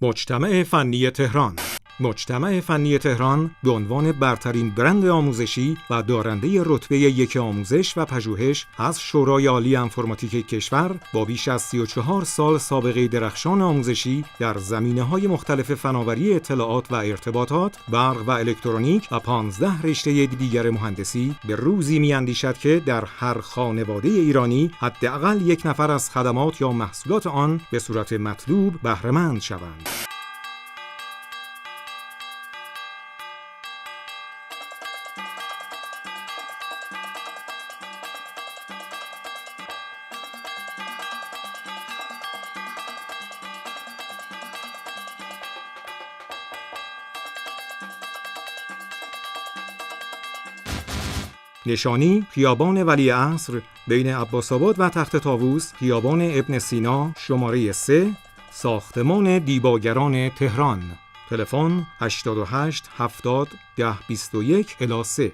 مجتمع فنی تهران. مجتمع فنی تهران به عنوان برترین برند آموزشی و دارنده رتبه یک آموزش و پژوهش از شورای عالی انفرماتیک کشور با بیش از 34 سال سابقه درخشان آموزشی در زمینه‌های مختلف فناوری اطلاعات و ارتباطات، برق و الکترونیک و 15 رشته دیگر مهندسی به روزی می‌اندیشد که در هر خانواده ایرانی حداقل یک نفر از خدمات یا محصولات آن به صورت مطلوب بهره‌مند شوند. نشانی: خیابان ولیعصر بین عباس‌آباد و تخت طاووس، خیابان ابن سینا، شماره 3، ساختمان دیباگران تهران. تلفن 88 70 10 21 الی 3.